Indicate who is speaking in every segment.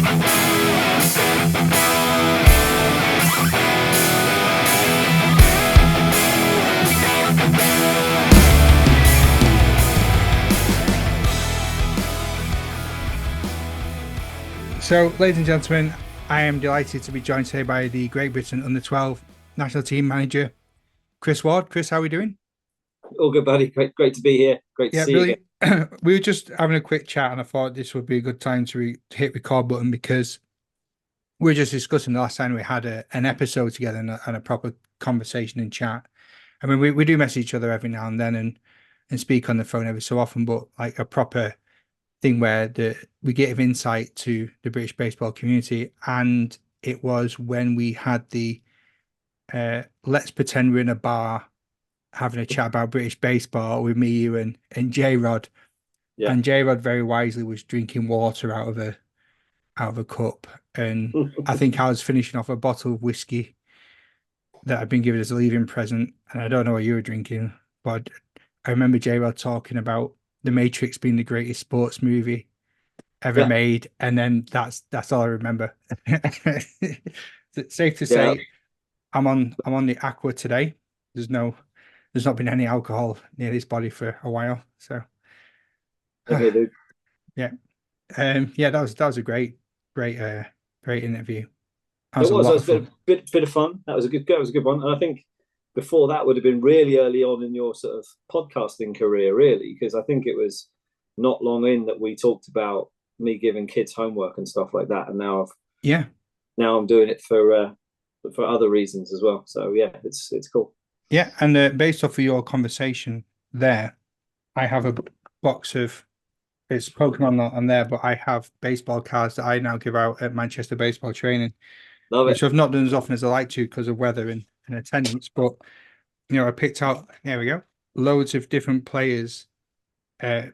Speaker 1: So, ladies and gentlemen, I am delighted to be joined today by the Great Britain Under-12 national team manager, Chris Ward. Chris, how are we doing?
Speaker 2: All good, buddy. Great to be here. Great to
Speaker 1: Yeah,
Speaker 2: see you
Speaker 1: really.
Speaker 2: again.
Speaker 1: We were just having a quick chat, and I thought this would be a good time to hit record button because we were just discussing the last time we had an episode together and a proper conversation and chat. I mean, we do message each other every now and then and speak on the phone every so often, but like a proper thing where we give insight to the British baseball community. And it was when we had the let's pretend we're in a bar having a chat about British baseball with me, you, and J Rod.
Speaker 2: Yeah.
Speaker 1: And J Rod very wisely was drinking water out of a cup. And I think I was finishing off a bottle of whiskey that I'd been given as a leaving present. And I don't know what you were drinking, but I remember J Rod talking about The Matrix being the greatest sports movie ever
Speaker 2: Yeah.
Speaker 1: made, and then that's all I remember. It's safe to
Speaker 2: Yeah.
Speaker 1: say I'm on the aqua today. There's not been any alcohol near this body for a while. So
Speaker 2: Okay, dude.
Speaker 1: yeah. Yeah, that was a great great interview. That
Speaker 2: It
Speaker 1: was a
Speaker 2: was. That
Speaker 1: lot
Speaker 2: was
Speaker 1: of fun.
Speaker 2: bit of fun. That was a good one. And I think before that would have been really early on in your sort of podcasting career, really, because I think it was not long in that we talked about me giving kids homework and stuff like that. And
Speaker 1: Yeah.
Speaker 2: now I'm doing it for other reasons as well. So yeah, it's cool.
Speaker 1: Yeah, and based off of your conversation there, I have a box of it's Pokemon not on there, but I have baseball cards that I now give out at Manchester baseball training,
Speaker 2: Love
Speaker 1: which
Speaker 2: it.
Speaker 1: I've not done as often as I like to because of weather and attendance. But I picked out, there we go, loads of different players.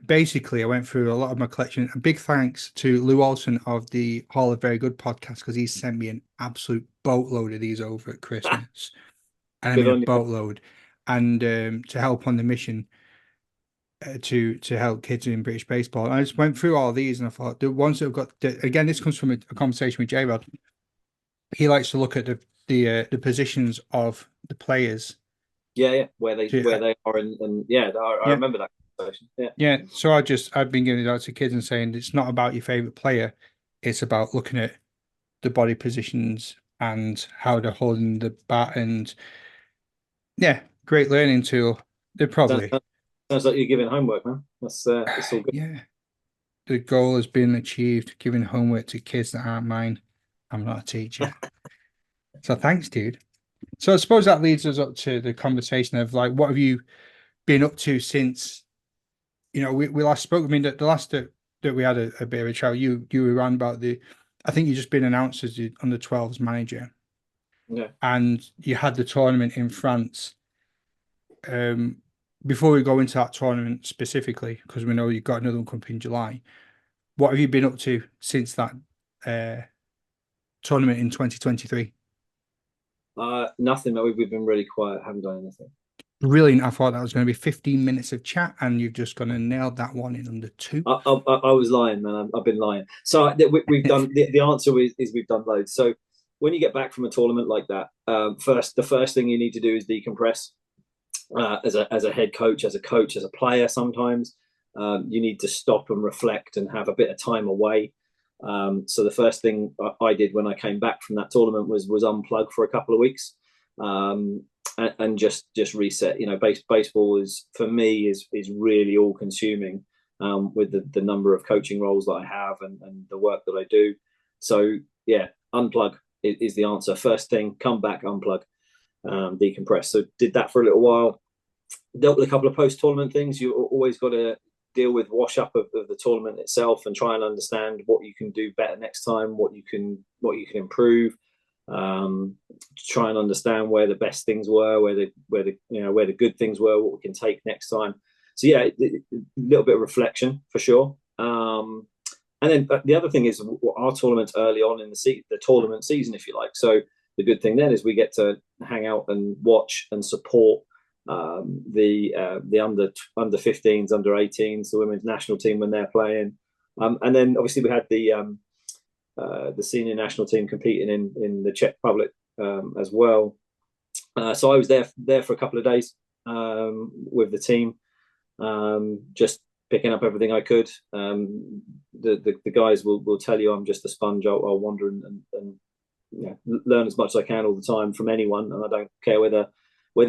Speaker 1: Basically, I went through a lot of my collection. A big thanks to Lou Alton of the Hall of Very Good podcast because he sent me an absolute boatload of these over at Christmas. And I
Speaker 2: Good
Speaker 1: mean a
Speaker 2: on you.
Speaker 1: boatload. And to help on the mission to help kids in British baseball. And I just went through all these and I thought the ones that have got, again, this comes from a conversation with J-Rod. He likes to look at the positions of the players.
Speaker 2: Yeah.
Speaker 1: To,
Speaker 2: Where they are, and yeah, I
Speaker 1: yeah,
Speaker 2: remember that conversation. Yeah.
Speaker 1: yeah. So I've been giving it out to kids and saying it's not about your favorite player. It's about looking at the body positions and how they're holding the bat. And yeah, great learning tool. They're
Speaker 2: Sounds,
Speaker 1: probably,
Speaker 2: sounds like you're giving homework, man. That's all good.
Speaker 1: yeah, the goal has been achieved, giving homework to kids that aren't mine. I'm not a teacher. So thanks, dude. So I suppose that leads us up to the conversation of like, what have you been up to since, we last spoke? I mean, the last that we had a bit of a chat, you were around about I think you just been announced as the under-12s manager
Speaker 2: Yeah.
Speaker 1: and you had the tournament in France. Before we go into that tournament specifically, because we know you've got another one coming in July, what have you been up to since that uh, tournament in 2023?
Speaker 2: Nothing. No, we've been really quiet. Haven't done anything.
Speaker 1: Brilliant. I thought that was going to be 15 minutes of chat, and you've just gone and nailed that one in under two.
Speaker 2: I was lying, man. I've been lying. So we've done. The answer is we've done loads. So when you get back from a tournament like that, the first thing you need to do is decompress. As a head coach, as a player, sometimes you need to stop and reflect and have a bit of time away. So the first thing I did when I came back from that tournament was unplug for a couple of weeks, and just reset. Baseball is for me is really all consuming, with the number of coaching roles that I have and the work that I do. So yeah, unplug is the answer. First thing, come back, unplug, decompress. So did that for a little while. Dealt with a couple of post-tournament things. You always got to deal with wash up of the tournament itself and try and understand what you can do better next time, what you can improve. Try and understand where the best things were, where the good things were, what we can take next time. So yeah, a little bit of reflection for sure. And then the other thing is our tournament's early on in the tournament season, if you like. So the good thing then is we get to hang out and watch and support the under 15s, under 18s, the women's national team when they're playing. And then obviously we had the the senior national team competing in the Czech Republic as well. So I was there for a couple of days with the team, just picking up everything I could. The guys will tell you I'm just a sponge. I'll wander and learn as much as I can all the time from anyone, and I don't care whether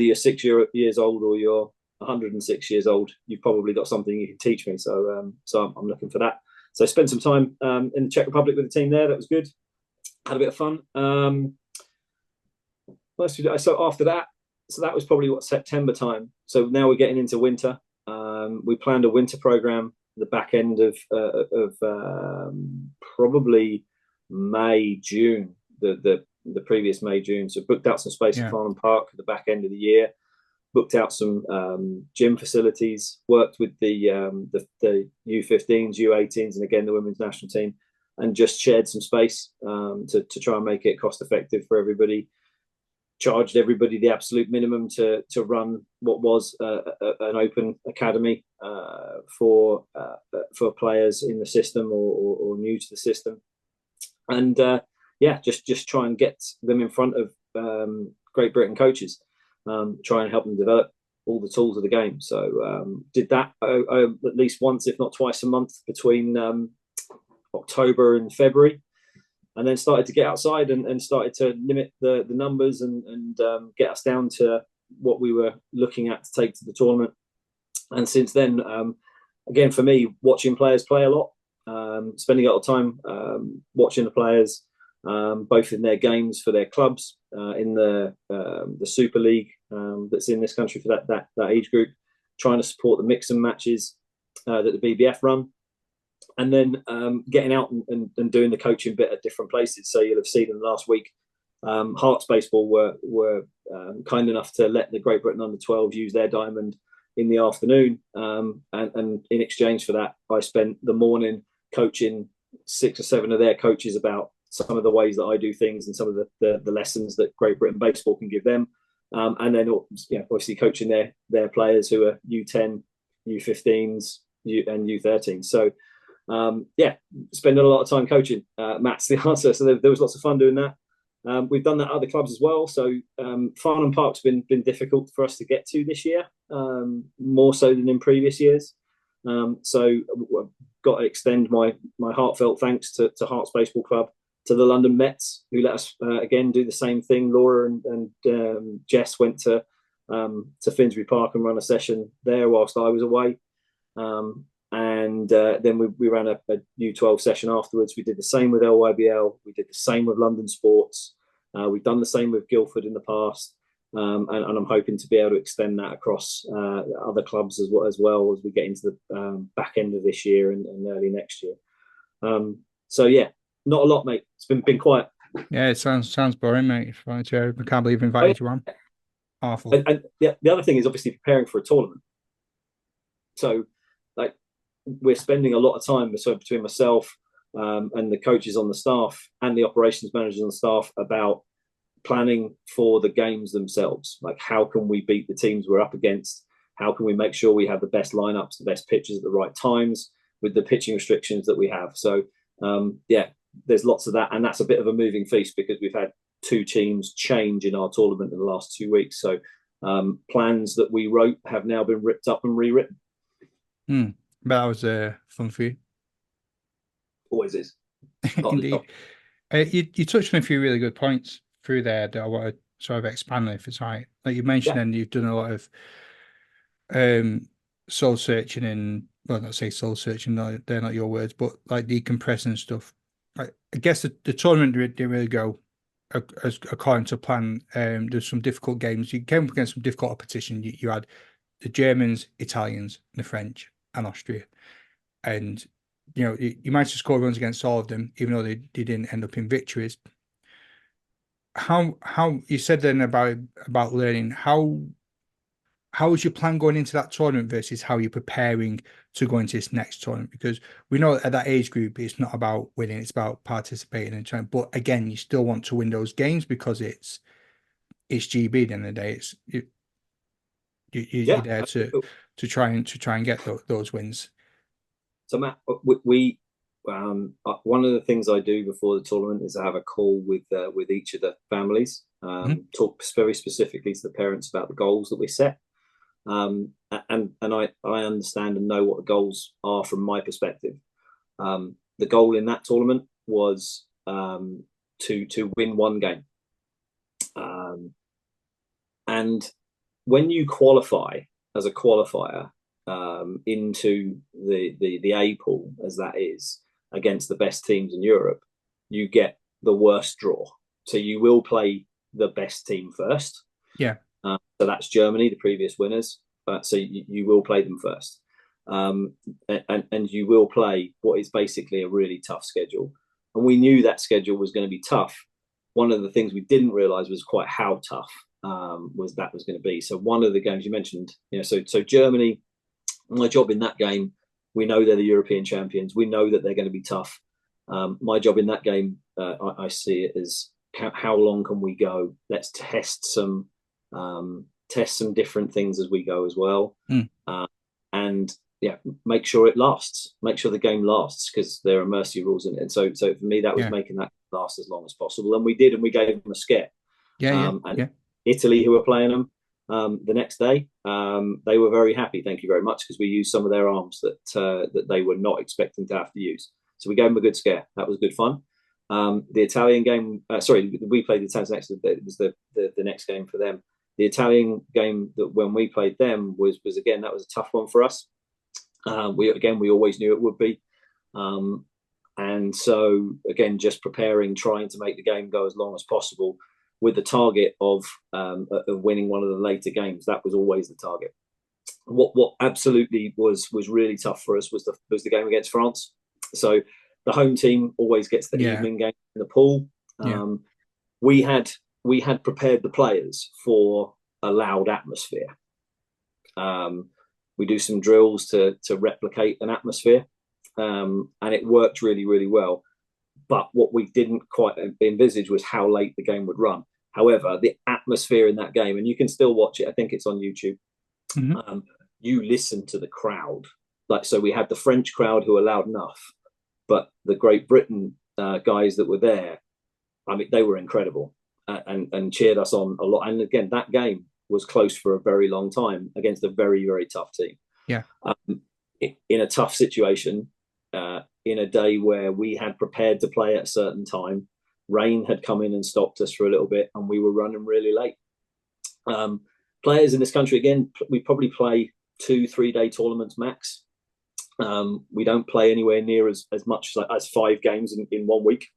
Speaker 2: you're 6 years old or you're 106 years old. You've probably got something you can teach me. So I'm looking for that. So I spent some time in the Czech Republic with the team there. That was good. Had a bit of fun. So after that, so that was probably September time. So now we're getting into winter. We planned a winter program the back end of probably May, June, the previous May, June. So booked out some space at Farnham Park at the back end of the year. Booked out some gym facilities. Worked with the U15s, U18s, and again the women's national team, and just shared some space to try and make it cost effective for everybody. Charged everybody the absolute minimum to run what was an open academy for players in the system or new to the system, and just try and get them in front of Great Britain coaches, try and help them develop all the tools of the game. So did that at least once, if not twice a month, between October and February. And then started to get outside and started to limit the numbers and get us down to what we were looking at to take to the tournament. And since then, again, for me, watching players play a lot, spending a lot of time watching the players, both in their games for their clubs, in the Super League that's in this country for that age group, trying to support the mix and matches that the BBF run. And then getting out and doing the coaching bit at different places. So you'll have seen in the last week, Hearts Baseball were kind enough to let the Great Britain under-12s use their diamond in the afternoon. And in exchange for that, I spent the morning coaching 6 or 7 of their coaches about some of the ways that I do things and some of the lessons that Great Britain Baseball can give them. And then obviously coaching their players who are U10, U15s, and U13. So spending a lot of time coaching. Matt's the answer. So there was lots of fun doing that. We've done that at other clubs as well. So Farnham Park's been difficult for us to get to this year, more so than in previous years. So I've got to extend my heartfelt thanks to Hearts Baseball Club, to the London Mets, who let us again do the same thing. Laura and Jess went to Finsbury Park and run a session there whilst I was away. And then we ran a U12 session afterwards. We did the same with LYBL. We did the same with London Sports. We've done the same with Guildford in the past. And I'm hoping to be able to extend that across other clubs as well as we get into the back end of this year and early next year. So yeah, not a lot, mate. It's been quiet.
Speaker 1: Yeah, it sounds boring, mate. I can't believe I invited you on. Awful.
Speaker 2: And the other thing is obviously preparing for a tournament. So like, we're spending a lot of time between myself and the coaches on the staff and the operations managers on the staff about planning for the games themselves. Like, how can we beat the teams we're up against? How can we make sure we have the best lineups, the best pitches at the right times with the pitching restrictions that we have? So there's lots of that, and that's a bit of a moving feast because we've had 2 teams change in our tournament in the last 2 weeks. So plans that we wrote have now been ripped up and rewritten.
Speaker 1: But that was fun for you.
Speaker 2: Always is.
Speaker 1: Indeed. You touched on a few really good points through there that I want to sort of expand on, if it's right. Like you mentioned, and you've done a lot of soul searching and, well, not say soul searching, they're not your words, but like decompressing stuff. I guess the tournament didn't really go as according to plan. There's some difficult games. You came up against some difficult opposition. You had the Germans, Italians, the French, and Austria. And, you managed to score runs against all of them, even though they didn't end up in victories. How you said then about learning, how was your plan going into that tournament versus how you're preparing to go into this next tournament? Because we know at that age group, it's not about winning, it's about participating and trying. But again, you still want to win those games because it's GB at the end of the day. You're there to try and get those wins.
Speaker 2: So Matt, we One of the things I do before the tournament is I have a call with each of the families, talk very specifically to the parents about the goals that we set, and I understand and know what the goals are from my perspective. The goal in that tournament was to win one game, and when you qualify as a qualifier into the A pool, as that is, against the best teams in Europe, you get the worst draw. So you will play the best team first.
Speaker 1: Yeah.
Speaker 2: So that's Germany, the previous winners. So you will play them first. And you will play what is basically a really tough schedule. And we knew that schedule was going to be tough. One of the things we didn't realize was quite how tough was going to be. So one of the games you mentioned, so Germany, my job in that game, we know they're the European champions. We know that they're going to be tough. My job in that game, I see it as how long can we go? Let's test some different things as we go as well, and make sure it lasts. Make sure the game lasts, because there are mercy rules in it. And so for me, that was making that last as long as possible, and we did, and we gave them a scare. Italy, who were playing them the next day, they were very happy. Thank you very much, because we used some of their arms that they were not expecting to have to use. So we gave them a good scare. That was good fun. The Italian game, we played the Italians next. It was the next game for them. The Italian game that when we played them was again, that was a tough one for us. We always knew it would be. And so again, just preparing, trying to make the game go as long as possible, with the target of winning one of the later games. That was always the target. What absolutely was really tough for us was the game against France. So the home team always gets the evening game in the pool. We had prepared the players for a loud atmosphere. We do some drills to replicate an atmosphere, and it worked really, really well. But what we didn't quite envisage was how late the game would run. However, the atmosphere in that game, and you can still watch it, I think it's on YouTube, you listen to the crowd. So we had the French crowd who were loud enough, but the Great Britain guys that were there, I mean, they were incredible, and cheered us on a lot. And again, that game was close for a very long time against a very, very tough team.
Speaker 1: Yeah.
Speaker 2: In a tough situation, in a day where we had prepared to play at a certain time, rain had come in and stopped us for a little bit, and we were running really late. Players in this country, again, we probably play 2-3 day tournaments max. We don't play anywhere near as much as 5 games in 1 week,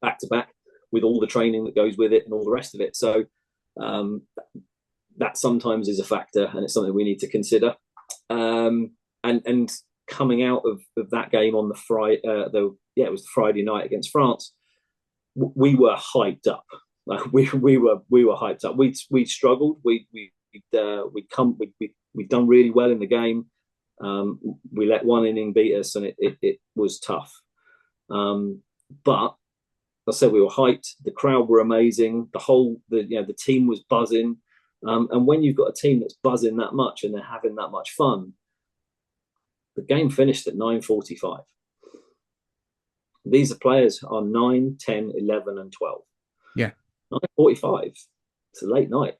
Speaker 2: back to back, with all the training that goes with it and all the rest of it. So that sometimes is a factor, and it's something we need to consider. And coming out of that game on the Friday, it was the Friday night against France, we were hyped up. We were hyped up. We struggled. We'd done really well in the game. We let one inning beat us, and it was tough. But I said we were hyped. The crowd were amazing. The team was buzzing. And when you've got a team that's buzzing that much and they're having that much fun, the game finished at 9:45. These players are 9, 10, 11, and 12.
Speaker 1: Yeah.
Speaker 2: 9:45. It's a late night.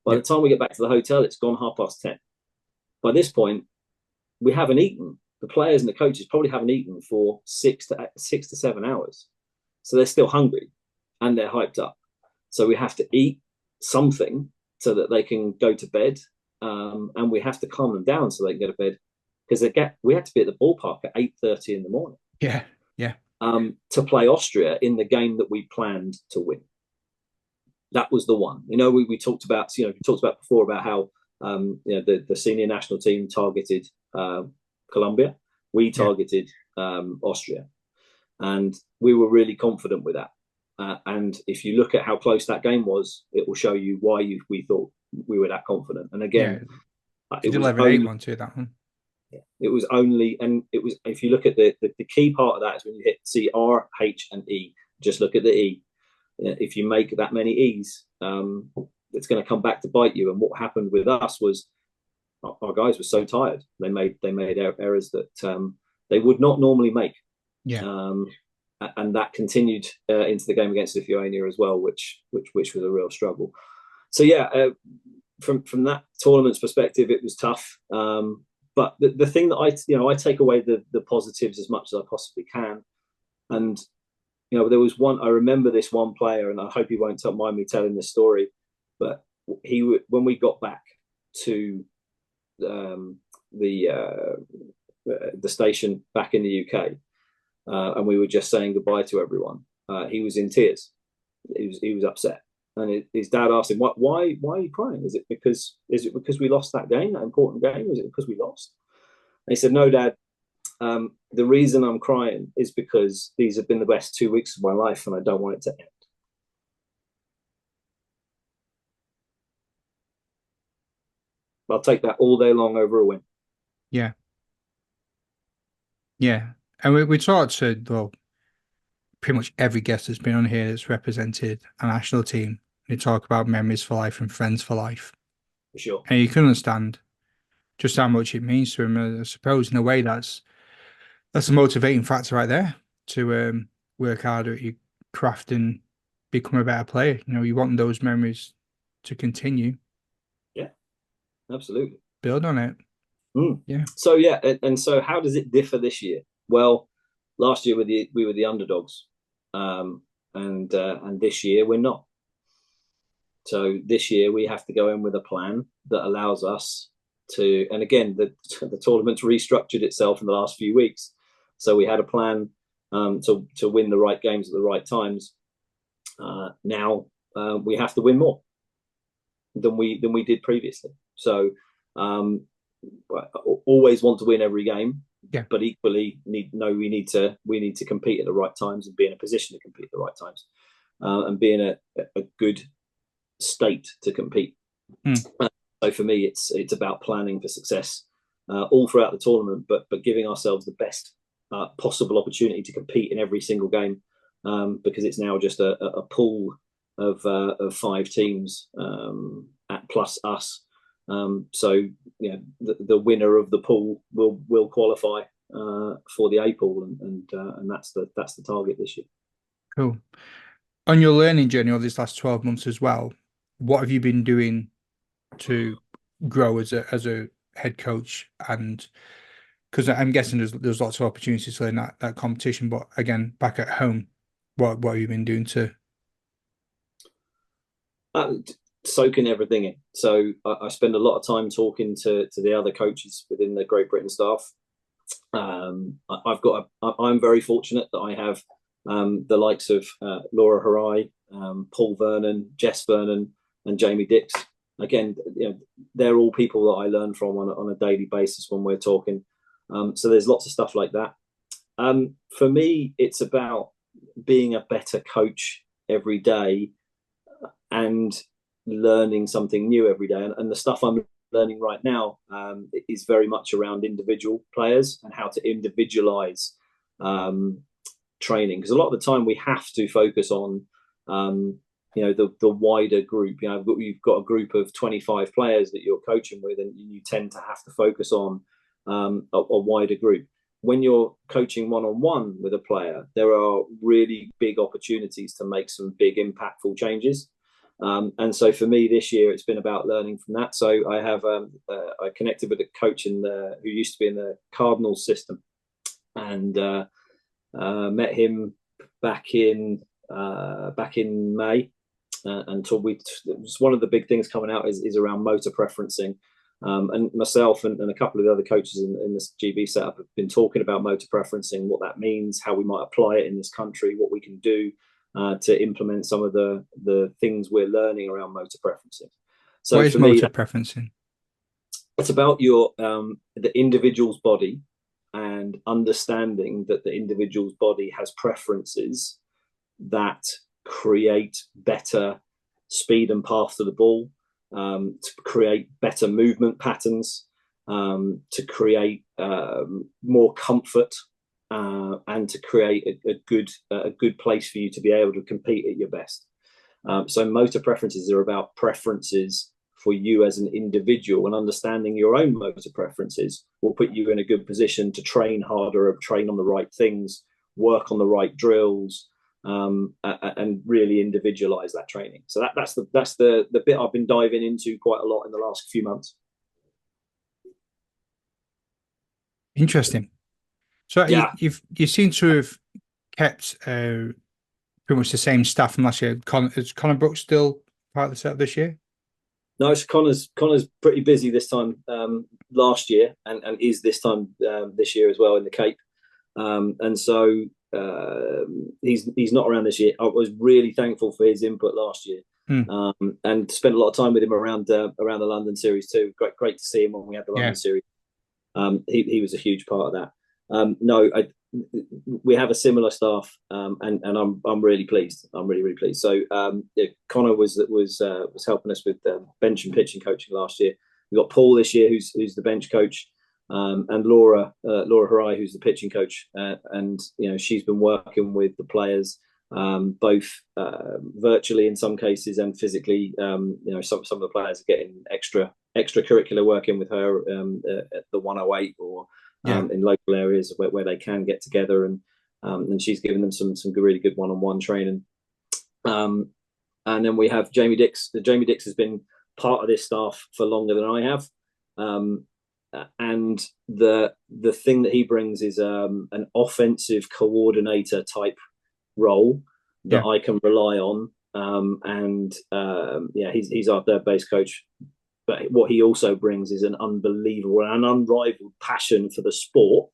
Speaker 2: By the time we get back to the hotel, it's gone 10:30. By this point, we haven't eaten. The players and the coaches probably haven't eaten for 6 to 7 hours. So they're still hungry and they're hyped up. So we have to eat something so that they can go to bed. And we have to calm them down so they can go to bed, because we had to be at the ballpark at 8:30 in the morning.
Speaker 1: Yeah.
Speaker 2: To play Austria in the game that we planned to win. That was the one. We talked about before about how the senior national team targeted Colombia. We targeted Austria, and we were really confident with that. And if you look at how close that game was, it will show you why we thought we were that confident. And again,
Speaker 1: it was 11-8 to that one.
Speaker 2: It was only, and it was, if you look at the key part of that is when you hit C, R, H, and E. Just look at the E. If you make that many E's, it's going to come back to bite you. And what happened with us was our guys were so tired. They made errors that they would not normally make.
Speaker 1: Yeah.
Speaker 2: And that continued into the game against Lithuania as well, which was a real struggle. So yeah, from that tournament's perspective, it was tough. But the thing that I take away the positives as much as I possibly can. And there was one, I remember this one player, and I hope he won't mind me telling this story, but when we got back to the station back in the UK, and we were just saying goodbye to everyone, he was in tears. He was upset, and his dad asked him, why are you crying? Is it because we lost that game, that important game? Is it because we lost? And he said, no, Dad. The reason I'm crying is because these have been the best 2 weeks of my life, and I don't want it to end. I'll take that all day long over a win.
Speaker 1: Yeah. Yeah. And we talked to, well, pretty much every guest that's been on here that's represented a national team. They talk about memories for life and friends for life.
Speaker 2: For sure.
Speaker 1: And you can understand just how much it means to him. I suppose in a way that's a motivating factor right there to work harder at your craft and become a better player. You want those memories to continue.
Speaker 2: Yeah, absolutely.
Speaker 1: Build on it. Yeah.
Speaker 2: So yeah, and so how does it differ this year? Well, last year we were the underdogs, and this year we're not. So this year we have to go in with a plan that allows us to. And again, the tournament's restructured itself in the last few weeks. So we had a plan to win the right games at the right times. Now we have to win more than we did previously. So always want to win every game,
Speaker 1: yeah.
Speaker 2: But equally we need to compete at the right times and be in a position to compete at the right times, and be in a good state to compete. So for me, it's about planning for success all throughout the tournament, but giving ourselves the best possible opportunity to compete in every single game, because it's now just a pool of 5 teams plus us. So the winner of the pool will qualify for the A pool, and that's the target this year.
Speaker 1: Cool. On your learning journey over these last 12 months as well, what have you been doing to grow as a head coach? And because I'm guessing there's lots of opportunities to learn that competition, but again, back at home, what have you been doing to
Speaker 2: soaking everything in? So I spend a lot of time talking to the other coaches within the Great Britain staff. I'm very fortunate that I have the likes of Laura Harai, Paul Vernon, Jess Vernon, and Jamie Dix. Again, they're all people that I learn from on a daily basis when we're talking. So there's lots of stuff like that. For me, it's about being a better coach every day and learning something new every day. And the stuff I'm learning right now is very much around individual players and how to individualize training. Because a lot of the time we have to focus on the wider group. You've got a group of 25 players that you're coaching with, and you tend to have to focus on a wider group. When you're coaching one-on-one with a player, there are really big opportunities to make some big impactful changes. And so for me this year, it's been about learning from that. So I have I connected with a coach who used to be in the Cardinals system, and met him back in May. And one of the big things coming out is around motor preferencing. And myself and a couple of the other coaches in this GB setup have been talking about motor preferencing, what that means, how we might apply it in this country, what we can do to implement some of the things we're learning around motor preferencing. So
Speaker 1: what is motor preferencing?
Speaker 2: It's about the individual's body and understanding that the individual's body has preferences that create better speed and path to the ball, to create better movement patterns, to create more comfort, and to create a good place for you to be able to compete at your best. So motor preferences are about preferences for you as an individual, and understanding your own motor preferences will put you in a good position to train harder or train on the right things work on the right drills, and really individualize that training. So that's the bit I've been diving into quite a lot in the last few months.
Speaker 1: Interesting. So
Speaker 2: Yeah.
Speaker 1: you seem to have kept pretty much the same staff from last year. Is Connor Brooks still part of the setup this year?
Speaker 2: No, it's Connor's pretty busy this time last year, and is this time this year as well in the Cape. And so he's not around this year. I was really thankful for his input last year, and spent a lot of time with him around the London series too. Great to see him when we had the London series. He was a huge part of that. No, we have a similar staff, and I'm really pleased. I'm really pleased. So Connor was helping us with bench and pitching coaching last year. We've got Paul this year, who's the bench coach, and Laura Harai, who's the pitching coach, and she's been working with the players, both virtually in some cases and physically. Some of the players are getting extracurricular work in with her at the 108 or in local areas where they can get together, and she's given them some really good one-on-one training. And then we have Jamie Dix. Jamie Dix has been part of this staff for longer than I have. And the thing that he brings is an offensive coordinator type role that I can rely on. He's our third base coach. But what he also brings is an unbelievable and unrivaled passion for the sport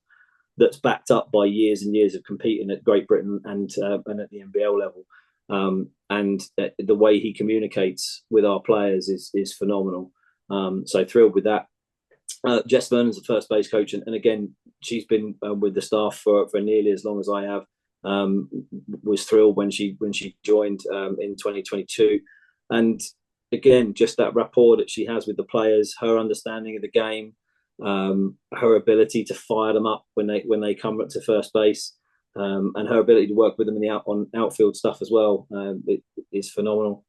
Speaker 2: that's backed up by years and years of competing at Great Britain and at the NBL level. And the way he communicates with our players is phenomenal. So thrilled with that. Jess Vernon's the first base coach, and again, she's been with the staff for nearly as long as I have. Was thrilled when she joined in 2022, and again, just that rapport that she has with the players, her understanding of the game, her ability to fire them up when they come up to first base, and her ability to work with them in the outfield stuff as well, it is phenomenal.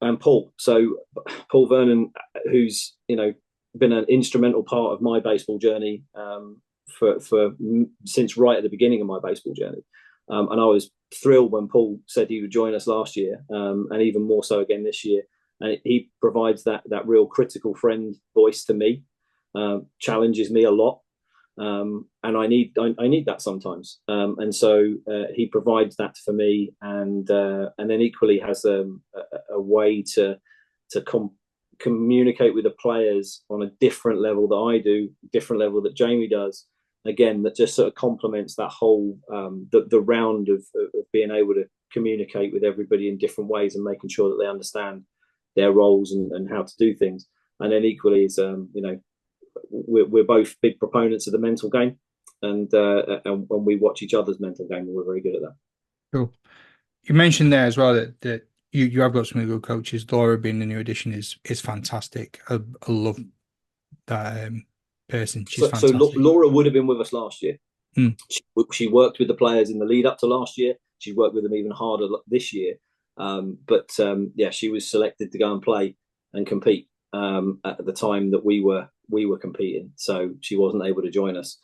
Speaker 2: And Paul. So Paul Vernon, who's been an instrumental part of my baseball journey since right at the beginning of my baseball journey, and I was thrilled when Paul said he would join us last year, and even more so again this year. And he provides that real critical friend voice to me, challenges me a lot, and I need that sometimes. And so he provides that for me, and then equally has a way to communicate with the players on a different level that I do, different level that Jamie does. Again, that just sort of complements that whole the round of being able to communicate with everybody in different ways and making sure that they understand their roles and how to do things. And then equally is we're both big proponents of the mental game, and when we watch each other's mental game, we're very good at that.
Speaker 1: Cool. You mentioned there as well that you have got some really good coaches. Laura being the new addition is fantastic. I love that person. She's fantastic.
Speaker 2: So Laura would have been with us last year. She worked with the players in the lead up to last year. She worked with them even harder this year. But she was selected to go and play and compete at the time that we were competing. So she wasn't able to join us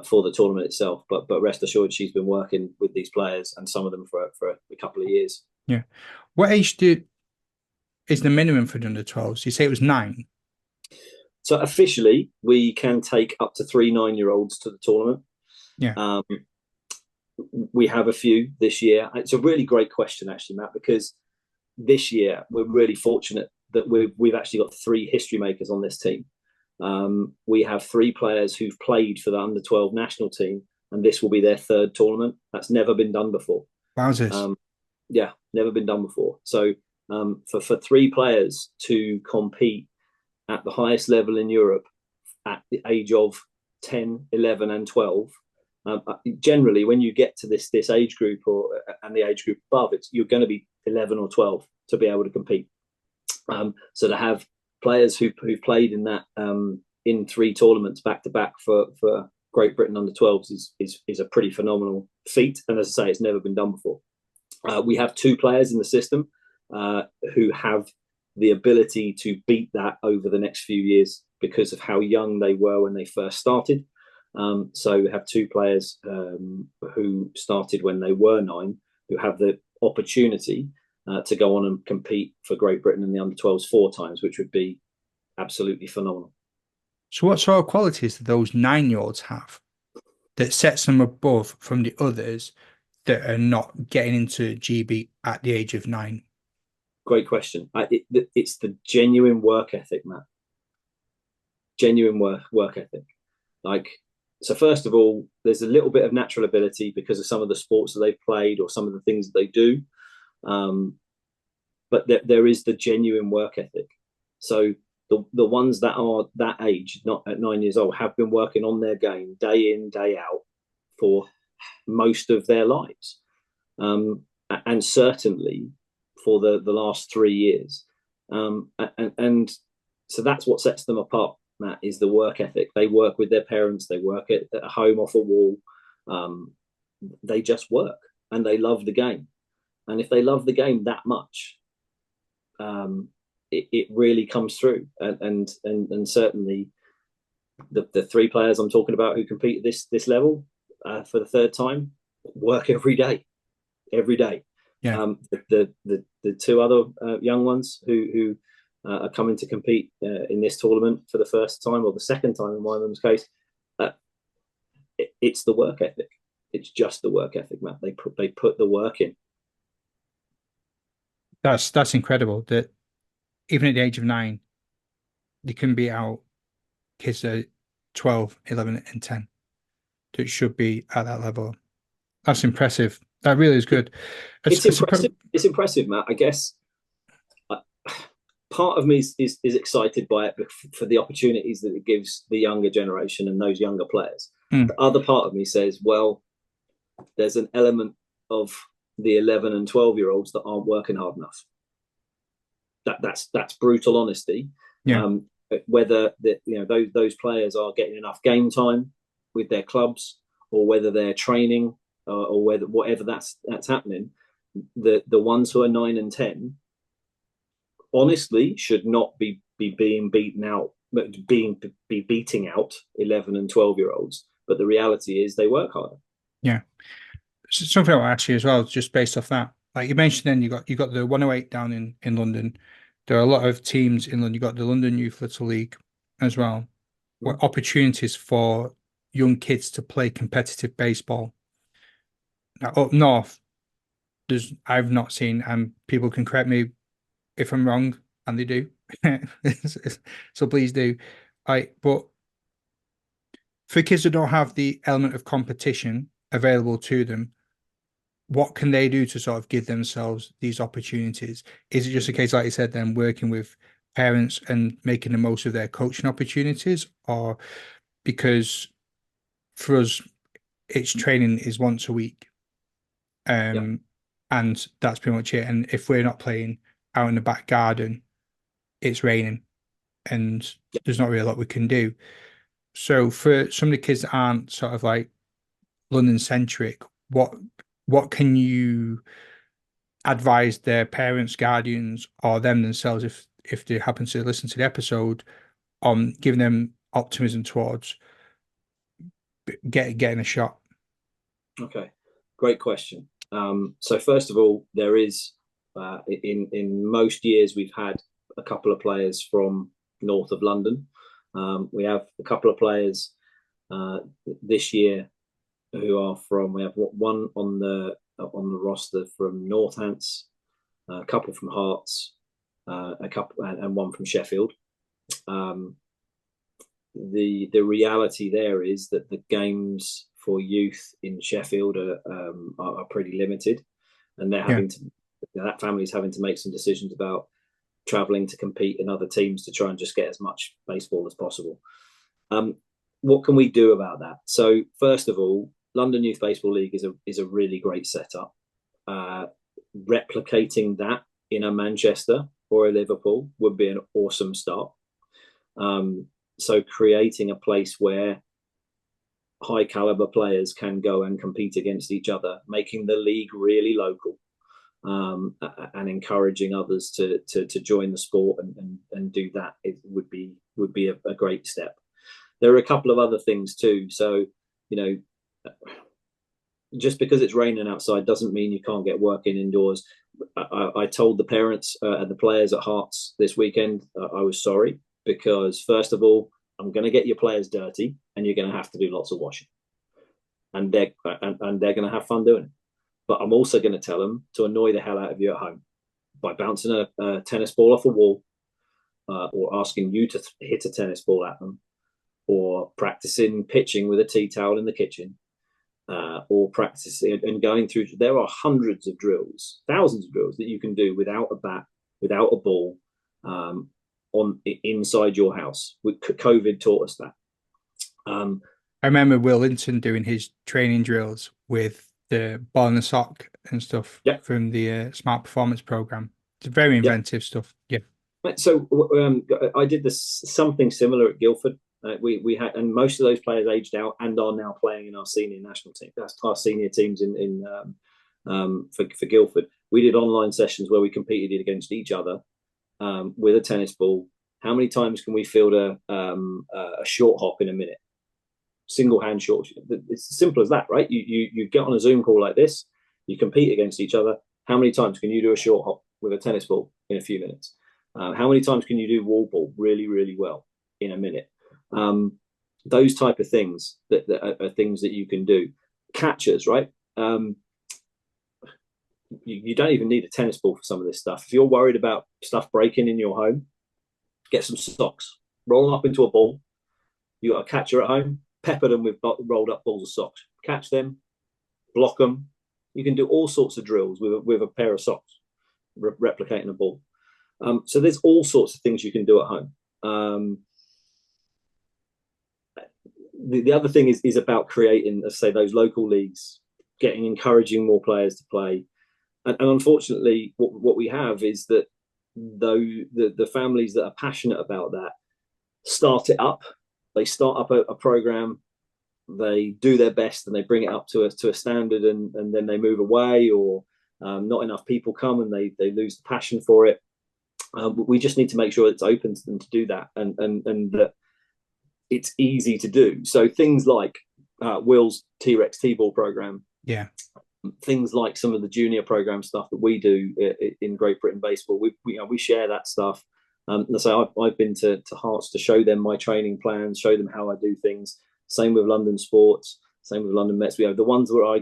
Speaker 2: for the tournament itself. But rest assured, she's been working with these players and some of them for a couple of years.
Speaker 1: Yeah. What age is the minimum for the under 12s? You say it was 9.
Speaker 2: So officially, we can take up to 3 9-year-olds to the tournament.
Speaker 1: Yeah.
Speaker 2: We have a few this year. It's a really great question, actually, Matt, because this year we're really fortunate that we've actually got 3 history makers on this team. We have 3 players who've played for the under 12 national team, and this will be their 3rd tournament. That's never been done before.
Speaker 1: Wowzers.
Speaker 2: Never been done before. So for 3 players to compete at the highest level in Europe at the age of 10, 11 and 12, generally when you get to this age group and the age group above, you're going to be 11 or 12 to be able to compete. So to have players who've played in that in 3 tournaments back to back for Great Britain under 12s is a pretty phenomenal feat, and as I say, it's never been done before. We have 2 players in the system who have the ability to beat that over the next few years because of how young they were when they first started. So we have two players who started when they were 9, who have the opportunity to go on and compete for Great Britain in the under-12s 4 times, which would be absolutely phenomenal.
Speaker 1: So what sort of qualities do those 9-year-olds have that sets them above from the others that are not getting into GB at the age of 9?
Speaker 2: Great question. It's the genuine work ethic, Matt. Genuine work ethic. Like, so first of all, there's a little bit of natural ability because of some of the sports that they've played or some of the things that they do. But there is the genuine work ethic. So the ones that are that age, not at 9 years old, have been working on their game day in, day out for most of their lives. And certainly for the last 3 years. And so that's what sets them apart, Matt, is the work ethic. They work with their parents, they work at home off a wall. They just work and they love the game. And if they love the game that much, it really comes through. And certainly the 3 players I'm talking about who compete at this level for the 3rd time work every day.
Speaker 1: Yeah.
Speaker 2: The 2 other young ones who are coming to compete in this tournament for the 1st time or the 2nd time in my mum's case, it's the work ethic. It's just the work ethic, Matt. They put the work in.
Speaker 1: That's incredible that even at the age of 9, they can beat out kids that are 12, 11, and 10 that should be at that level. That's impressive. That really is good.
Speaker 2: It's impressive. It's impressive, Matt. I guess part of me is excited by it for the opportunities that it gives the younger generation and those younger players. The other part of me says, well, there's an element of the 11 and 12-year-olds that aren't working hard enough. That's brutal honesty.
Speaker 1: Yeah.
Speaker 2: Whether those players are getting enough game time with their clubs, or whether they're training, or whatever that's happening, the ones who are 9 and 10 honestly should not be being beaten out, but be beating out 11 and 12-year-olds. But the reality is they work harder.
Speaker 1: Yeah. Something I'll ask you as well, just based off that. Like you mentioned, then you got the 108 down in London. There are a lot of teams in London. You got the London Youth Little League as well. What opportunities for young kids to play competitive baseball. Now, up north, I've not seen, and people can correct me if I'm wrong, and they do. So please do. But for kids that don't have the element of competition available to them, what can they do to sort of give themselves these opportunities? Is it just a case, like you said, then working with parents and making the most of their coaching opportunities? Or because for us, it's training is once a week. And that's pretty much it. And if we're not playing out in the back garden, it's raining and there's not really a lot we can do. So for some of the kids that aren't sort of like London centric, what can you advise their parents, guardians, or them themselves if they happen to listen to the episode on giving them optimism towards getting a shot?
Speaker 2: Okay, great question. So first of all, there is in most years we've had a couple of players from north of London. We have a couple of players this year who are from. We have one on the roster from Northants, a couple from Hearts, a couple and one from Sheffield. The reality there is that the games for youth in Sheffield are pretty limited, and they're having to. That family's having to make some decisions about traveling to compete in other teams to try and just get as much baseball as possible. What can we do about that? So first of all, London Youth Baseball League is a really great setup. Replicating that in a Manchester or a Liverpool would be an awesome start. So creating a place where high caliber players can go and compete against each other, making the league really local, and encouraging others to join the sport and do that, it would be a great step. there are a couple of other things too. So, you know, just because it's raining outside doesn't mean you can't get work in indoors. I told the parents and the players at Hearts this weekend I was sorry, because first of all, I'm going to get your players dirty, and you're going to have to do lots of washing, and they're going to have fun doing it. But I'm also going to tell them to annoy the hell out of you at home by bouncing a tennis ball off a wall, or asking you to hit a tennis ball at them, or practicing pitching with a tea towel in the kitchen, or practicing and going through. There are hundreds of drills, thousands of drills that you can do without a bat, without a ball, inside your house. COVID taught us that.
Speaker 1: I remember Will Linton doing his training drills with the ball and the sock and stuff from the Smart Performance program. It's very inventive stuff. Yeah.
Speaker 2: So I did something similar at Guildford. We had, and most of those players aged out and are now playing in our senior national team. That's our senior teams for Guildford. We did online sessions where we competed against each other with a tennis ball. How many times can we field a short hop in a minute? Single hand short. It's as simple as that, right? You get on a Zoom call like this, you compete against each other. How many times can you do a short hop with a tennis ball in a few minutes? How many times can you do wall ball really, really well in a minute? Those type of things that are things that you can do. Catchers, right? You don't even need a tennis ball for some of this stuff. If you're worried about stuff breaking in your home, get some socks, roll them up into a ball. You got a catcher at home, pepper them with rolled up balls of socks. Catch them, block them. You can do all sorts of drills with a pair of socks, replicating a ball. So there's all sorts of things you can do at home. The other thing is about creating, let's say, those local leagues, encouraging more players to play. And unfortunately, what we have is that the families that are passionate about that start it up. They start up a program, they do their best, and they bring it up to a standard, and then they move away, or not enough people come, and they lose the passion for it. We just need to make sure it's open to them to do that, and that it's easy to do. So things like Will's T-Rex T-ball program, things like some of the junior program stuff that we do in Great Britain baseball, we share that stuff. So I've been to Hearts to show them my training plans, show them how I do things. Same with London Sports, same with London Mets. We have the ones where I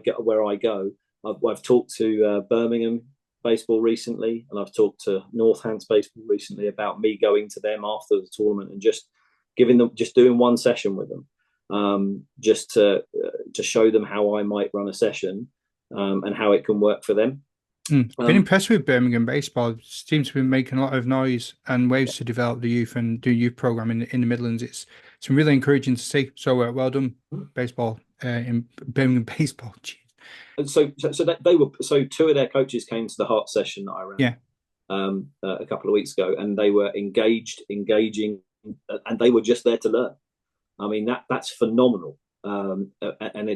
Speaker 2: go. I've talked to Birmingham baseball recently, and I've talked to Northants baseball recently about me going to them after the tournament and just doing one session with them, just to show them how I might run a session, and how it can work for them.
Speaker 1: Been impressed with Birmingham baseball. Seems to be making a lot of noise and waves to develop the youth and do youth program in the Midlands. It's really encouraging to see. So well done, baseball in Birmingham baseball. Jeez.
Speaker 2: And so two of their coaches came to the Heart session that I ran a couple of weeks ago, and they were engaging, and they were just there to learn. I mean, that's phenomenal, and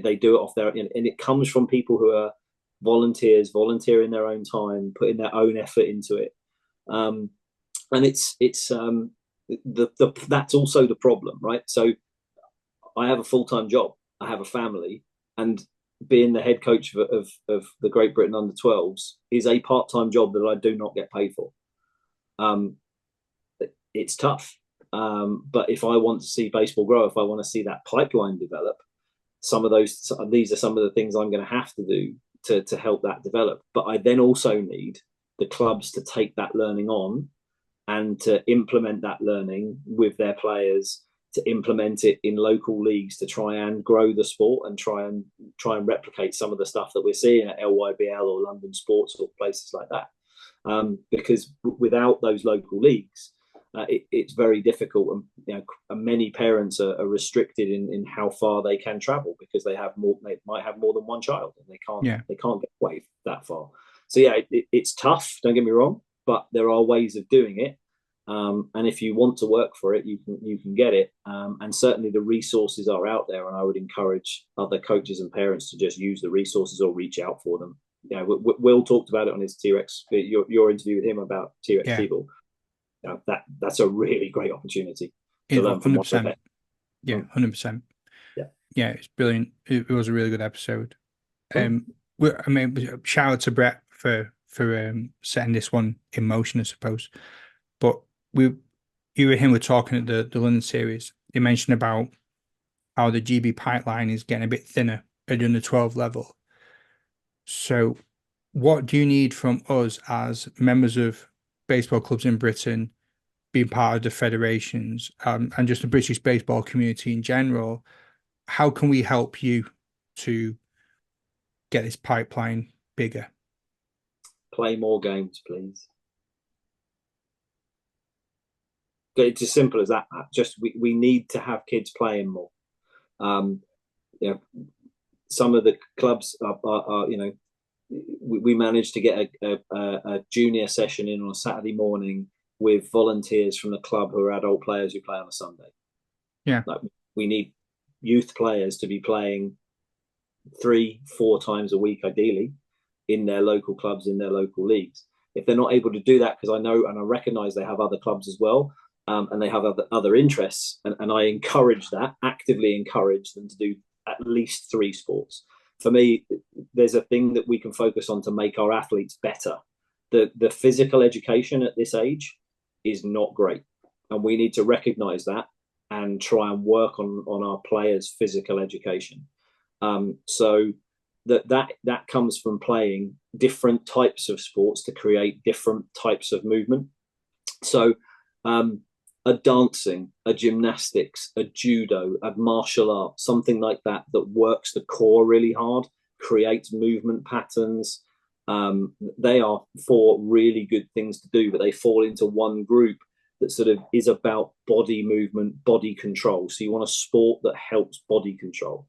Speaker 2: they do it off their, and it comes from people who are volunteers, volunteering their own time, putting their own effort into it, and it's that's also the problem, right? So I have a full-time job, I have a family, and being the head coach of the Great Britain under-12s is a part-time job that I do not get paid for. It's tough, but if I want to see baseball grow, if I want to see that pipeline develop, these are some of the things I'm going to have to do to help that develop. But I then also need the clubs to take that learning on and to implement that learning with their players, to implement it in local leagues, to try and grow the sport and try and replicate some of the stuff that we're seeing at LYBL or London Sports or places like that. Because without those local leagues, it's very difficult, and many parents are restricted in how far they can travel because they might have more than one child, and they can't get away that far. So it's tough, don't get me wrong, but there are ways of doing it, and if you want to work for it, you can get it, and certainly the resources are out there, and I would encourage other coaches and parents to just use the resources or reach out for them. Will talked about it on his T-Rex, your interview with him about T-Rex T-ball. That's a really great opportunity to learn from 100%.
Speaker 1: Yeah, 100%.
Speaker 2: Yeah.
Speaker 1: Yeah, it's brilliant. It was a really good episode.
Speaker 2: Cool.
Speaker 1: I mean, shout out to Brett for setting this one in motion, I suppose. But we, you and him were talking at the London series. He mentioned about how the GB pipeline is getting a bit thinner at the under 12 level. So, what do you need from us as members of baseball clubs in Britain, being part of the federations, and just the British baseball community in general? How can we help you to get this pipeline bigger?
Speaker 2: Play more games, please. It's as simple as that. Just we need to have kids playing more. You know, some of the clubs are you know, we managed to get a junior session in on a Saturday morning with volunteers from the club who are adult players who play on a Sunday.
Speaker 1: Yeah.
Speaker 2: Like, we need youth players to be playing 3-4 times a week, ideally, in their local clubs, in their local leagues. If they're not able to do that, because I know and I recognize they have other clubs as well, and they have other interests, and I encourage that, actively encourage them to do at least 3 sports. For me, there's a thing that we can focus on to make our athletes better. The physical education at this age is not great, and we need to recognize that and try and work on our players' physical education. So that comes from playing different types of sports to create different types of movement. So a dancing, a gymnastics, a judo, a martial art, something like that works the core really hard, creates movement patterns. They are 4 really good things to do, but they fall into one group that sort of is about body movement, body control. So you want a sport that helps body control.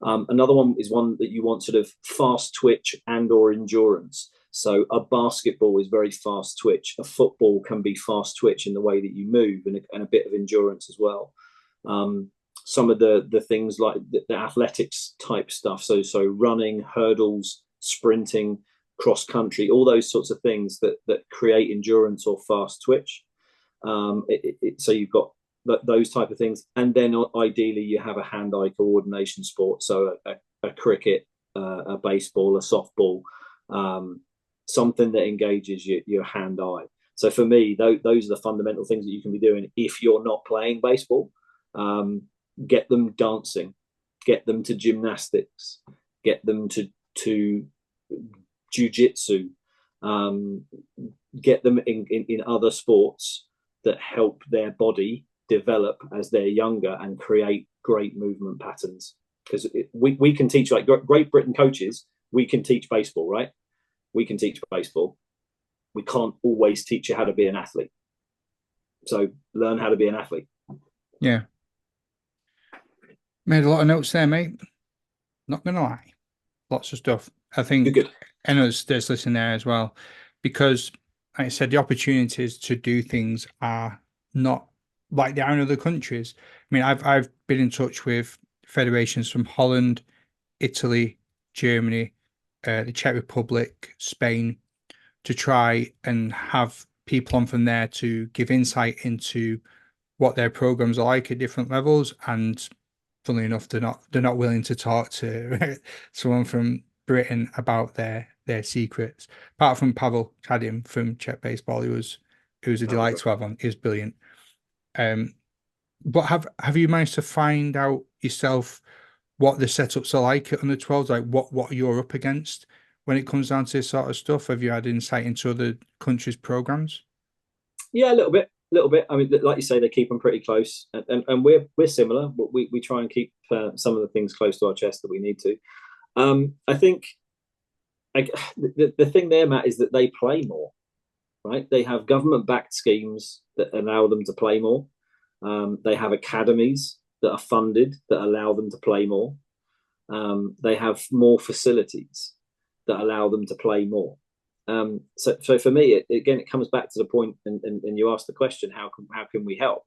Speaker 2: Another one is one that you want sort of fast twitch and or endurance. So a basketball is very fast twitch. A football can be fast twitch in the way that you move, and a bit of endurance as well. Some of the things like the athletics type stuff. So running, hurdles, sprinting, cross country, all those sorts of things that create endurance or fast twitch. So you've got those type of things, and then ideally you have a hand-eye coordination sport, so a cricket, a baseball, a softball, something that engages your hand-eye. So for me, those are the fundamental things that you can be doing if you're not playing baseball. Get them dancing, get them to gymnastics, get them to jiu-jitsu, get them in other sports that help their body develop as they're younger and create great movement patterns. Because we can teach, like Great Britain coaches, we can teach baseball, right? We can teach baseball. We can't always teach you how to be an athlete. So learn how to be an athlete.
Speaker 1: Yeah. Made a lot of notes there, mate. Not gonna lie. Lots of stuff. I think
Speaker 2: Good.
Speaker 1: and there's listening there as well. Because like I said, the opportunities to do things are not like they are in other countries. I mean, I've been in touch with federations from Holland, Italy, Germany, the Czech Republic, Spain, to try and have people on from there to give insight into what their programs are like at different levels. And funnily enough, they're not willing to talk to someone from Britain about their secrets. Apart from Pavel Kadim from Czech Baseball, who was a delight to have on. He was brilliant. But have you managed to find out yourself what the setups are like at under 12s, like what you're up against when it comes down to this sort of stuff? Have you had insight into other countries' programs?
Speaker 2: Yeah, a little bit. I mean, like you say, they keep them pretty close, and we're similar. But we try and keep some of the things close to our chest that we need to. I think the thing there, Matt, is that they play more, right? They have government-backed schemes that allow them to play more. They have academies that are funded that allow them to play more. They have more facilities that allow them to play more. So for me, it comes back to the point, and you asked the question, how can we help?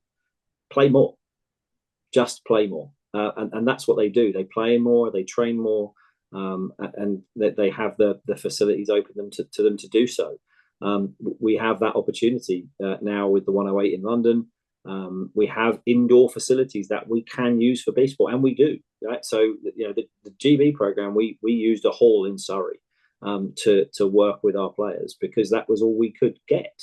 Speaker 2: Play more, just play more, and that's what they do. They play more, they train more, and they have the facilities open to them to do so. We have that opportunity now with the 108 in London. We have indoor facilities that we can use for baseball, and we do. Right, so the GB program, we used a hall in Surrey to work with our players because that was all we could get.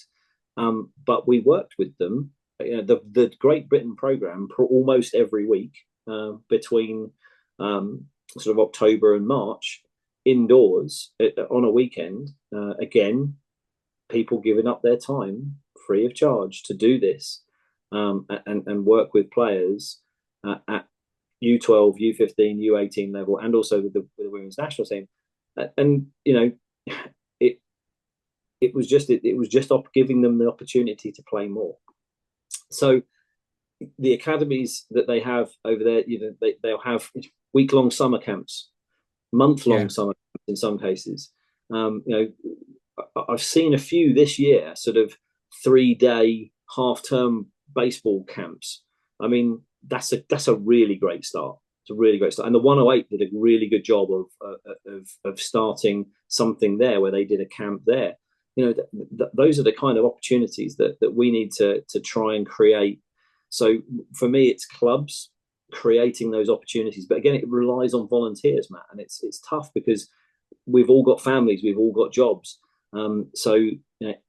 Speaker 2: But we worked with them. The Great Britain program for almost every week between sort of October and March, indoors on a weekend. Again, people giving up their time free of charge to do this and work with players at U12, U15, U18 level, and also with the women's national team. And it was just giving them the opportunity to play more. So the academies that they have over there, they'll have week-long summer camps, month-long summer camps in some cases. I've seen a few this year, sort of 3-day half-term baseball camps. I mean, that's a really great start. It's a really great start. And the 108 did a really good job of starting something there, where they did a camp there. Those are the kind of opportunities that we need to try and create. So for me, it's clubs creating those opportunities. But again, it relies on volunteers, Matt, and it's tough because we've all got families, we've all got jobs. So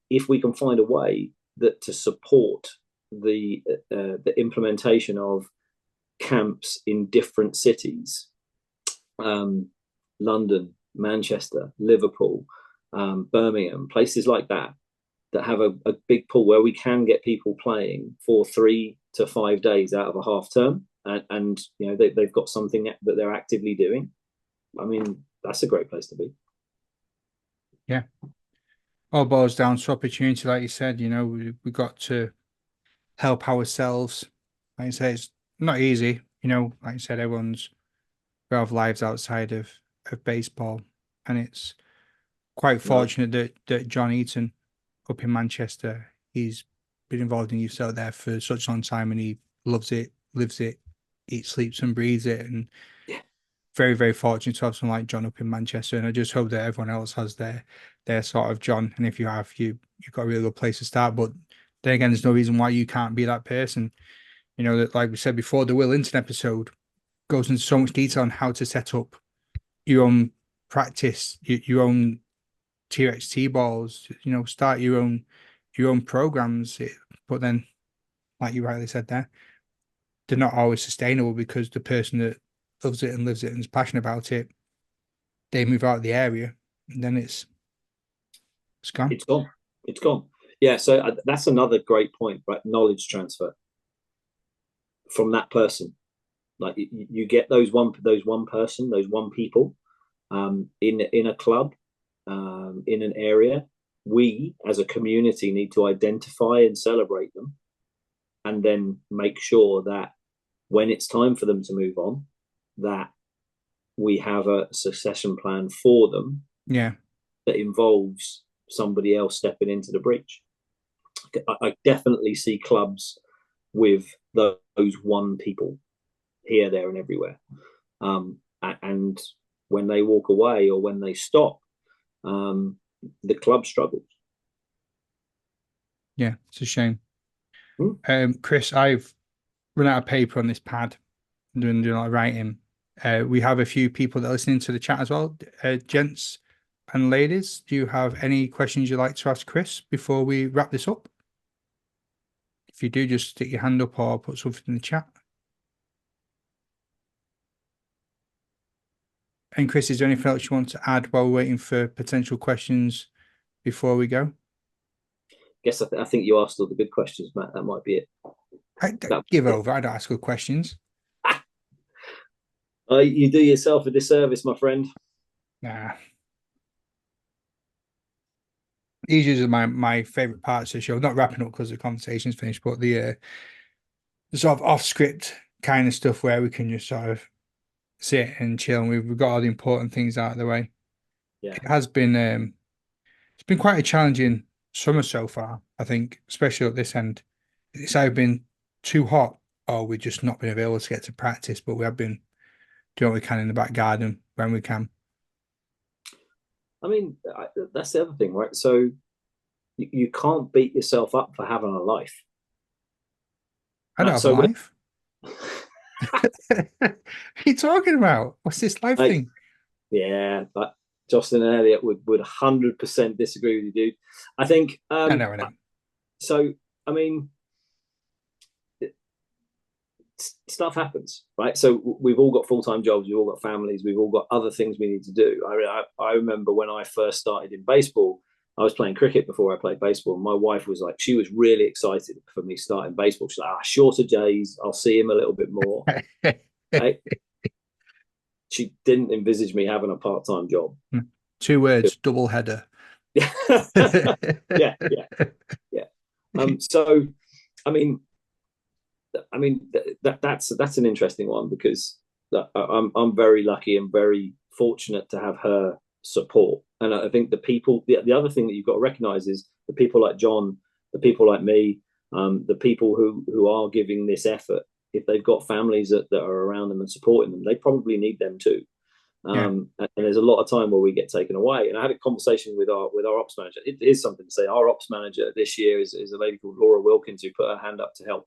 Speaker 2: if we can find a way that to support the implementation of camps in different cities, London, Manchester, Liverpool, Birmingham, places like that have a big pool where we can get people playing for 3 to 5 days out of a half term, and they've got something that they're actively doing. I mean, that's a great place to be.
Speaker 1: Yeah. All boils down to opportunity, like you said. We got to help ourselves. Like I say, it's not easy. Like I said, we have lives outside of baseball, and it's quite fortunate that John Eaton up in Manchester, he's been involved in youth out there for such a long time, and he loves it, lives it, eats, sleeps, and breathes it. And very, very fortunate to have someone like John up in Manchester. And I just hope that everyone else has their sort of John. And if you have, you've got a really good place to start. But then again, there's no reason why you can't be that person. That, like we said before, the Will Linton episode goes into so much detail on how to set up your own practice, your own TXT balls, start your own programs. But then, like you rightly said there, they're not always sustainable because the person that loves it and lives it and is passionate about it, they move out of the area, and then it's gone.
Speaker 2: It's gone. It's gone. Yeah. So that's another great point, right? Knowledge transfer from that person. Like you get those one person, those one people, in a club, in an area. We as a community need to identify and celebrate them, and then make sure that when it's time for them to move on, that we have a succession plan for them.
Speaker 1: Yeah.
Speaker 2: That involves somebody else stepping into the breach. I definitely see clubs with those one people here, there, and everywhere. And when they walk away or when they stop, the club struggles.
Speaker 1: Yeah, it's a shame. Chris, I've run out of paper on this pad. Doing like writing. We have a few people that are listening to the chat as well. Gents and ladies, do you have any questions you'd like to ask Chris before we wrap this up? If you do, just stick your hand up or put something in the chat. And Chris, is there anything else you want to add while we're waiting for potential questions before we go?
Speaker 2: Guess I think you asked all the good questions, Matt. That might be it.
Speaker 1: I give over. I don't ask good questions.
Speaker 2: You do yourself a disservice, my friend.
Speaker 1: Nah. These usually my favorite parts of the show. Not wrapping up because the conversation's finished, but the sort of off script kind of stuff where we can just sort of sit and chill, and we've got all the important things out of the way.
Speaker 2: Yeah,
Speaker 1: it has been it's been quite a challenging summer so far. I think, especially at this end, it's either been too hot or we've just not been available to get to practice. But we have been doing what we can in the back garden when we can.
Speaker 2: I mean, that's the other thing, right? So you can't beat yourself up for having a life.
Speaker 1: I don't have a
Speaker 2: So
Speaker 1: life. What are you talking about? What's this life
Speaker 2: like,
Speaker 1: thing?
Speaker 2: yeah, but Jocelyn and Elliot would 100% disagree with you, dude. I think
Speaker 1: I know, I know.
Speaker 2: so. I mean, stuff happens, right? So we've all got full-time jobs, we've all got families, we've all got other things we need to do. I remember when I first started in baseball, I was playing cricket before I played baseball. My wife was like, she was really excited for me starting baseball. She's like, shorter days, I'll see him a little bit more. Right? She didn't envisage me having a part-time job.
Speaker 1: 2 words, double header.
Speaker 2: yeah, yeah, yeah. So, I mean, that's an interesting one because I'm very lucky and very fortunate to have her support. And I think the other thing that you've got to recognize is the people like John, the people like me, the people who are giving this effort. If they've got families that are around them and supporting them, they probably need them too.
Speaker 1: Yeah.
Speaker 2: And there's a lot of time where we get taken away. And I had a conversation with our ops manager. It is something to say. Our ops manager this year is a lady called Laura Wilkins who put her hand up to help,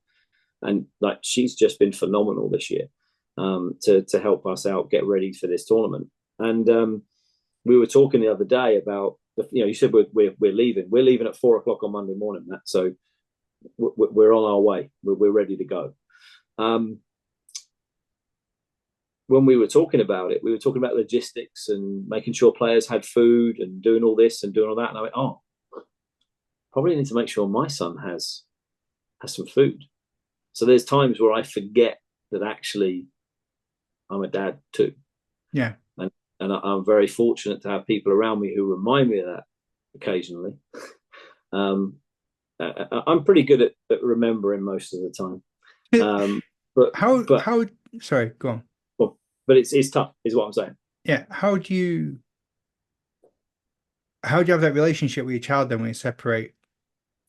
Speaker 2: and like she's just been phenomenal this year to help us out get ready for this tournament. And we were talking the other day about you said we're leaving. We're leaving at 4 o'clock on Monday morning, Matt. So we're on our way. We're ready to go. When we were talking about it, we were talking about logistics and making sure players had food and doing all this and doing all that. And I went, probably need to make sure my son has some food. So there's times where I forget that actually I'm a dad too.
Speaker 1: Yeah.
Speaker 2: And I'm very fortunate to have people around me who remind me of that occasionally. I'm pretty good at remembering most of the time.
Speaker 1: How sorry, go on.
Speaker 2: But it's tough, is what I'm saying.
Speaker 1: Yeah. How do you have that relationship with your child then when you separate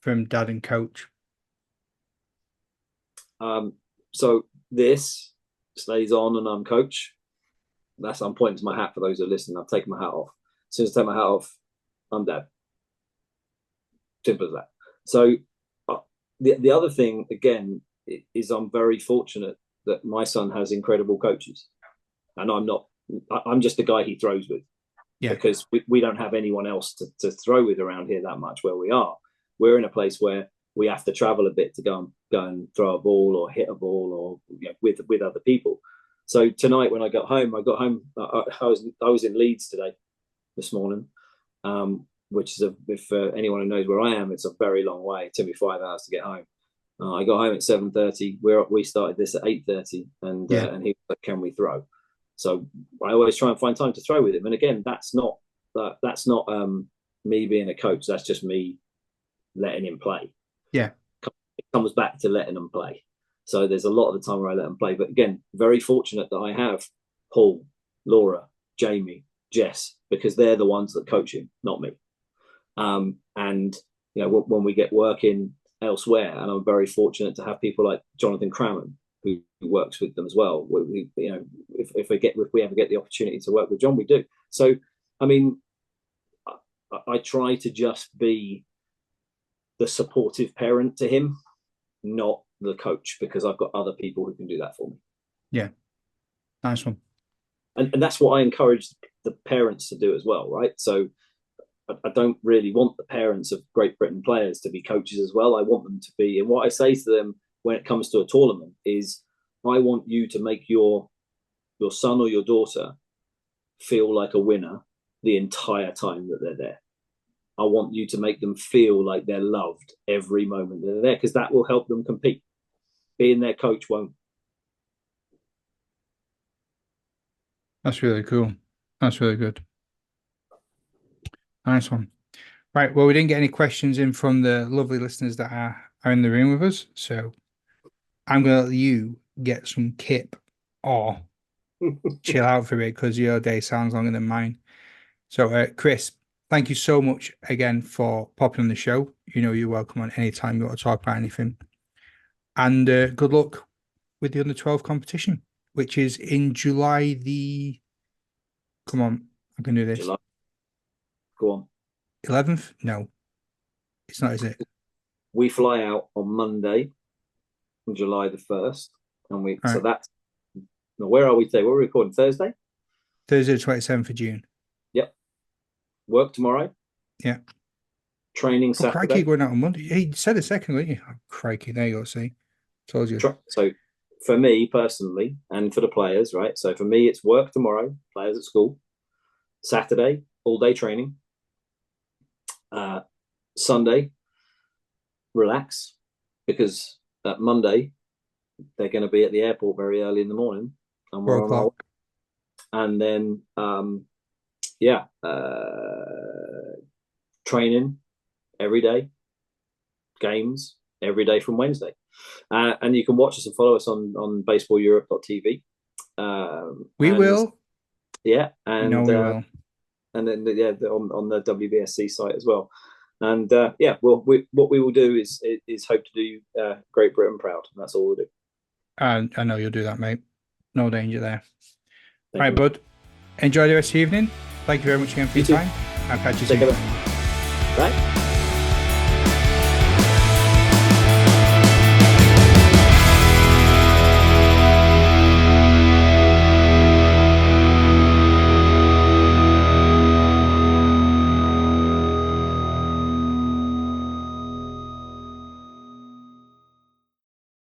Speaker 1: from dad and coach?
Speaker 2: So this stays on and I'm coach. I'm pointing to my hat for those who are listening. I've taken my hat off. As soon as I take my hat off, I'm dad. Simple as that. So the other thing again is I'm very fortunate that my son has incredible coaches, and I'm just the guy he throws with. Yeah. Because we don't have anyone else to throw with around here that much where we are. We're in a place where we have to travel a bit to go and throw a ball or hit a ball or with other people. So tonight when I got home, I was in Leeds today, this morning, which is if anyone who knows where I am, it's a very long way. It took me 5 hours to get home. I got home at 7:30. We started this at 8:30, and he was like, "Can we throw?" So I always try and find time to throw with him. And again, that's not me being a coach. That's just me letting him play.
Speaker 1: Yeah,
Speaker 2: it comes back to letting them play. So there's a lot of the time where I let them play. But again, very fortunate that I have Paul, Laura, Jamie, Jess, because they're the ones that coach him, not me. And when we get working elsewhere, and I'm very fortunate to have people like Jonathan Crammon who works with them as well. If we ever get the opportunity to work with John, we do. So, I mean, I try to just be the supportive parent to him, not the coach, because I've got other people who can do that for me.
Speaker 1: Yeah, nice one.
Speaker 2: And that's what I encourage the parents to do as well, right? So I don't really want the parents of Great Britain players to be coaches as well. I want them to be, and what I say to them when it comes to a tournament is, I want you to make your son or your daughter feel like a winner the entire time that they're there. I want you to make them feel like they're loved every moment that they're there, because that will help them compete. Being their coach won't.
Speaker 1: That's really cool. That's really good. Nice one. Right. Well, we didn't get any questions in from the lovely listeners that are in the room with us. So I'm going to let you get some kip or chill out for a bit because your day sounds longer than mine. So, Chris, thank you so much again for popping on the show. You're welcome on any time you want to talk about anything. And good luck with the under-12 competition, which is in July come on, I can do this.
Speaker 2: July. Go on.
Speaker 1: 11th? No, it's not, is it?
Speaker 2: We fly out on Monday. on July the 1st, and so
Speaker 1: Right.
Speaker 2: that's now, where are we today? What are we recording? Thursday.
Speaker 1: Thursday, 27th of June.
Speaker 2: Yep. Work tomorrow.
Speaker 1: Yeah.
Speaker 2: Training
Speaker 1: Oh, crikey,
Speaker 2: Saturday.
Speaker 1: going out on Monday. He said a second, didn't you? Oh, crikey, there you go. See, told you.
Speaker 2: So for me personally, and for the players, right? So for me, it's work tomorrow. Players at school. Saturday, all day training. Sunday, relax, because Monday they're going to be at the airport very early in the morning, and we're
Speaker 1: 4
Speaker 2: on our way.
Speaker 1: o'clock.
Speaker 2: And then training every day, games every day from Wednesday, and you can watch us and follow us on baseballeurope.tv.
Speaker 1: We will.
Speaker 2: Yeah,
Speaker 1: You
Speaker 2: and
Speaker 1: know we will.
Speaker 2: and then on the WBSC site as well. And what we will do is hope to do Great Britain proud. And that's all we'll do.
Speaker 1: I know you'll do that, mate. No danger there.
Speaker 2: Thank
Speaker 1: All right,
Speaker 2: you.
Speaker 1: bud. Enjoy the rest of the evening. Thank you very much again for your time. I'll catch you soon.
Speaker 2: Take care. Bye.